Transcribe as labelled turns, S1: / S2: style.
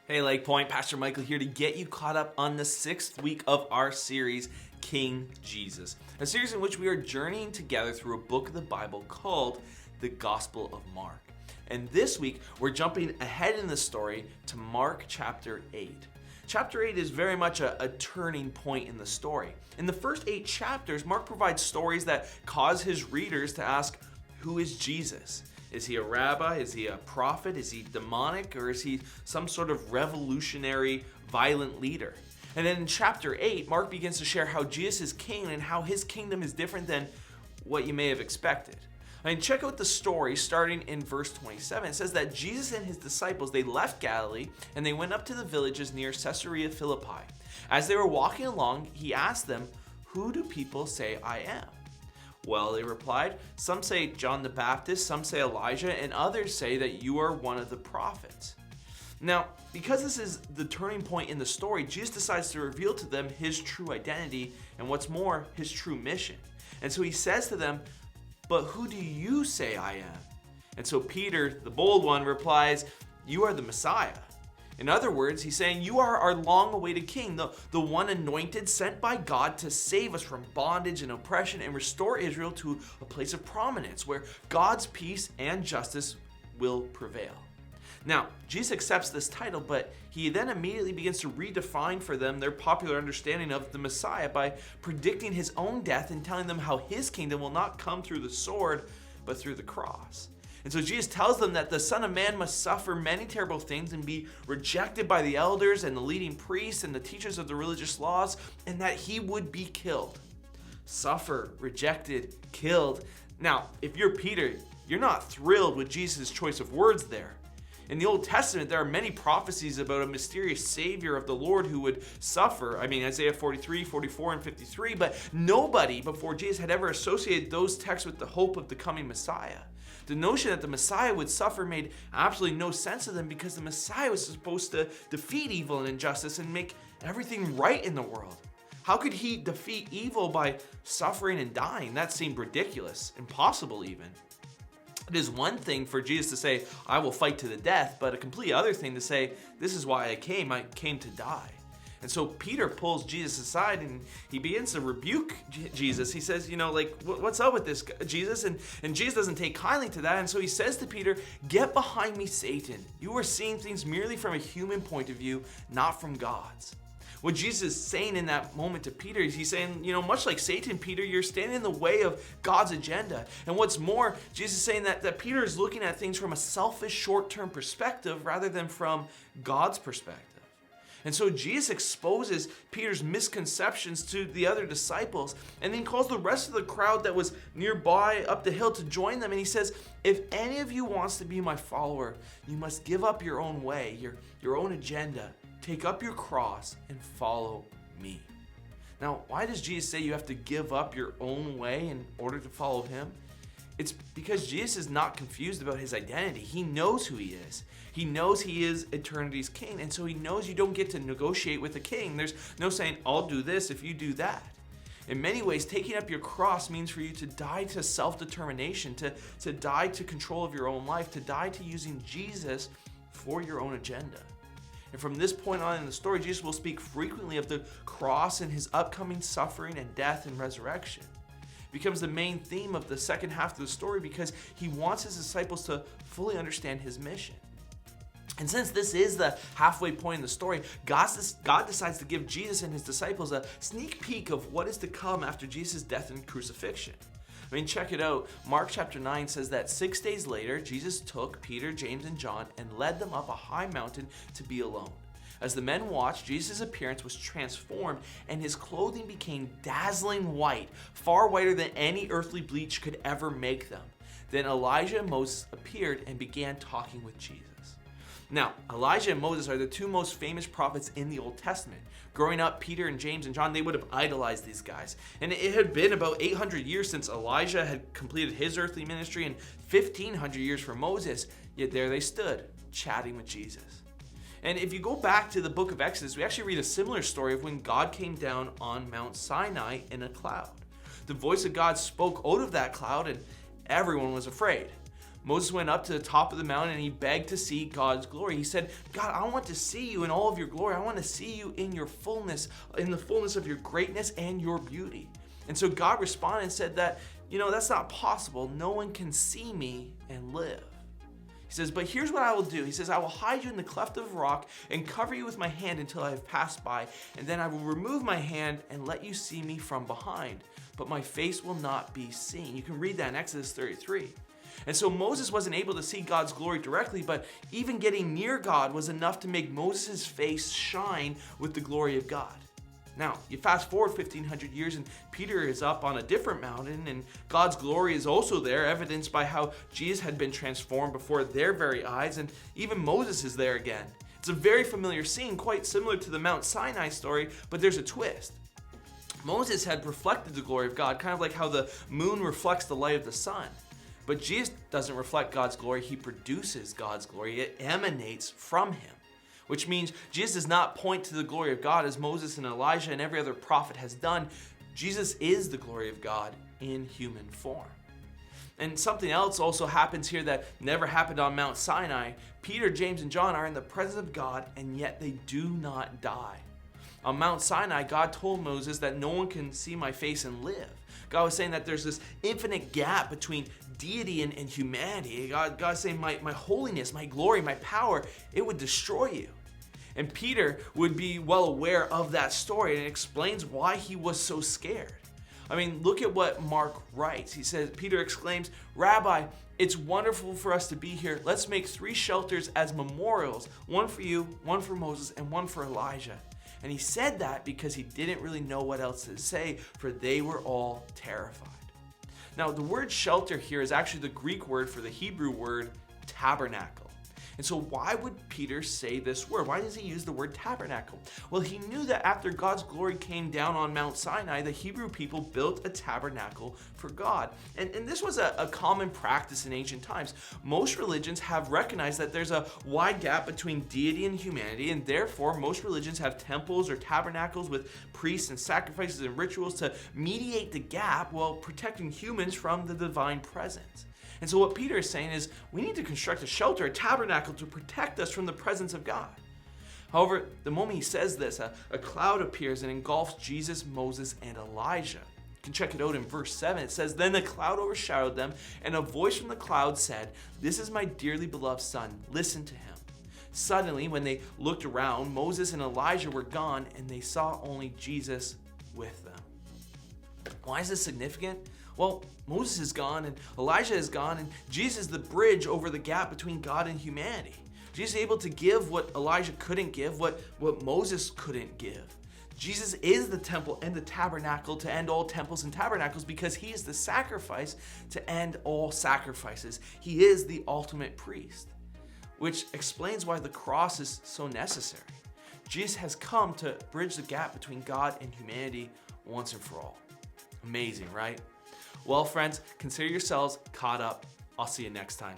S1: Hey Lake Point, Pastor Michael here to get you caught up on the 6th week of our series, King Jesus. A series in which we are journeying together through a book of the Bible called the Gospel of Mark. And this week, we're jumping ahead in the story to Mark chapter 8. Chapter 8 is very much a turning point in the story. In the first 8 chapters, Mark provides stories that cause his readers to ask, who is Jesus? Is he a rabbi? Is he a prophet? Is he demonic? Or is he some sort of revolutionary, violent leader? And then in chapter 8, Mark begins to share how Jesus is king and how his kingdom is different than what you may have expected. I mean, check out the story starting in verse 27. It says that Jesus and his disciples, they left Galilee and they went up to the villages near Caesarea Philippi. As they were walking along, he asked them, "Who do people say I am?" Well, they replied, "Some say John the Baptist, some say Elijah, and others say that you are one of the prophets." Now, because this is the turning point in the story, Jesus decides to reveal to them his true identity and what's more, his true mission. And so he says to them, "But who do you say I am?" And so Peter, the bold one, replies, "You are the Messiah." In other words, he's saying, you are our long-awaited king, the one anointed, sent by God to save us from bondage and oppression and restore Israel to a place of prominence where God's peace and justice will prevail. Now, Jesus accepts this title, but he then immediately begins to redefine for them their popular understanding of the Messiah by predicting his own death and telling them how his kingdom will not come through the sword, but through the cross. And so Jesus tells them that the Son of Man must suffer many terrible things and be rejected by the elders and the leading priests and the teachers of the religious laws, and that he would be killed. Suffer, rejected, killed. Now, if you're Peter, you're not thrilled with Jesus' choice of words there. In the Old Testament, there are many prophecies about a mysterious Savior of the Lord who would suffer. I mean, Isaiah 43, 44, and 53, but nobody before Jesus had ever associated those texts with the hope of the coming Messiah. The notion that the Messiah would suffer made absolutely no sense to them because the Messiah was supposed to defeat evil and injustice and make everything right in the world. How could he defeat evil by suffering and dying? That seemed ridiculous, impossible even. It is one thing for Jesus to say, "I will fight to the death," but a complete other thing to say, "This is why I came to die." And so Peter pulls Jesus aside and he begins to rebuke Jesus. He says, what's up with this, Jesus? And Jesus doesn't take kindly to that. And so he says to Peter, "Get behind me, Satan. You are seeing things merely from a human point of view, not from God's." What Jesus is saying in that moment to Peter is he's saying, much like Satan, Peter, you're standing in the way of God's agenda. And what's more, Jesus is saying that Peter is looking at things from a selfish, short-term perspective rather than from God's perspective. And so Jesus exposes Peter's misconceptions to the other disciples and then calls the rest of the crowd that was nearby up the hill to join them. And he says, "If any of you wants to be my follower, you must give up your own way, your own agenda. Take up your cross and follow me." Now, why does Jesus say you have to give up your own way in order to follow him? It's because Jesus is not confused about his identity. He knows who he is. He knows he is eternity's king, and so he knows you don't get to negotiate with a king. There's no saying, "I'll do this if you do that." In many ways, taking up your cross means for you to die to self-determination, to die to control of your own life, to die to using Jesus for your own agenda. And from this point on in the story, Jesus will speak frequently of the cross and his upcoming suffering and death and resurrection. It becomes the main theme of the second half of the story because he wants his disciples to fully understand his mission. And since this is the halfway point in the story, God decides to give Jesus and his disciples a sneak peek of what is to come after Jesus' death and crucifixion. I mean, check it out. Mark chapter 9 says that 6 days later, Jesus took Peter, James, and John and led them up a high mountain to be alone. As the men watched, Jesus' appearance was transformed and his clothing became dazzling white, far whiter than any earthly bleach could ever make them. Then Elijah and Moses appeared and began talking with Jesus. Now, Elijah and Moses are the two most famous prophets in the Old Testament. Growing up, Peter and James and John, they would have idolized these guys. And it had been about 800 years since Elijah had completed his earthly ministry and 1,500 years for Moses, yet there they stood, chatting with Jesus. And if you go back to the book of Exodus, we actually read a similar story of when God came down on Mount Sinai in a cloud. The voice of God spoke out of that cloud and everyone was afraid. Moses went up to the top of the mountain and he begged to see God's glory. He said, God, I want to see you in all of your glory. I want to see you in your fullness, in the fullness of your greatness and your beauty. And so God responded and said that, that's not possible. No one can see me and live. He says, but here's what I will do. He says, I will hide you in the cleft of a rock and cover you with my hand until I have passed by. And then I will remove my hand and let you see me from behind. But my face will not be seen. You can read that in Exodus 33. And so Moses wasn't able to see God's glory directly, but even getting near God was enough to make Moses' face shine with the glory of God. Now, you fast forward 1,500 years and Peter is up on a different mountain and God's glory is also there, evidenced by how Jesus had been transformed before their very eyes, and even Moses is there again. It's a very familiar scene, quite similar to the Mount Sinai story, but there's a twist. Moses had reflected the glory of God, kind of like how the moon reflects the light of the sun. But Jesus doesn't reflect God's glory, he produces God's glory. It emanates from him. Which means Jesus does not point to the glory of God as Moses and Elijah and every other prophet has done. Jesus is the glory of God in human form. And something else also happens here that never happened on Mount Sinai. Peter, James, and John are in the presence of God, and yet they do not die. On Mount Sinai, God told Moses that no one can see my face and live. God was saying that there's this infinite gap between deity and humanity. God's saying my holiness, my glory, my power, it would destroy you. And Peter would be well aware of that story, and it explains why he was so scared. I mean, look at what Mark writes. He says, Peter exclaims, Rabbi, it's wonderful for us to be here. Let's make 3 shelters as memorials, one for you, one for Moses, and one for Elijah. And he said that because he didn't really know what else to say, for they were all terrified. Now, the word shelter here is actually the Greek word for the Hebrew word tabernacle. And so why would Peter say this word? Why does he use the word tabernacle? Well, he knew that after God's glory came down on Mount Sinai, the Hebrew people built a tabernacle for God. And this was a common practice in ancient times. Most religions have recognized that there's a wide gap between deity and humanity, and therefore most religions have temples or tabernacles with priests and sacrifices and rituals to mediate the gap while protecting humans from the divine presence. And so what Peter is saying is we need to construct a shelter, a tabernacle to protect us from the presence of God. However, the moment he says this, a cloud appears and engulfs Jesus, Moses, and Elijah. You can check it out in verse 7. It says, Then the cloud overshadowed them, and a voice from the cloud said, This is my dearly beloved son, listen to him. Suddenly, when they looked around, Moses and Elijah were gone, and they saw only Jesus with them. Why is this significant? Well, Moses is gone and Elijah is gone, and Jesus is the bridge over the gap between God and humanity. Jesus is able to give what Elijah couldn't give, what Moses couldn't give. Jesus is the temple and the tabernacle to end all temples and tabernacles because he is the sacrifice to end all sacrifices. He is the ultimate priest, which explains why the cross is so necessary. Jesus has come to bridge the gap between God and humanity once and for all. Amazing, right? Well, friends, consider yourselves caught up. I'll see you next time.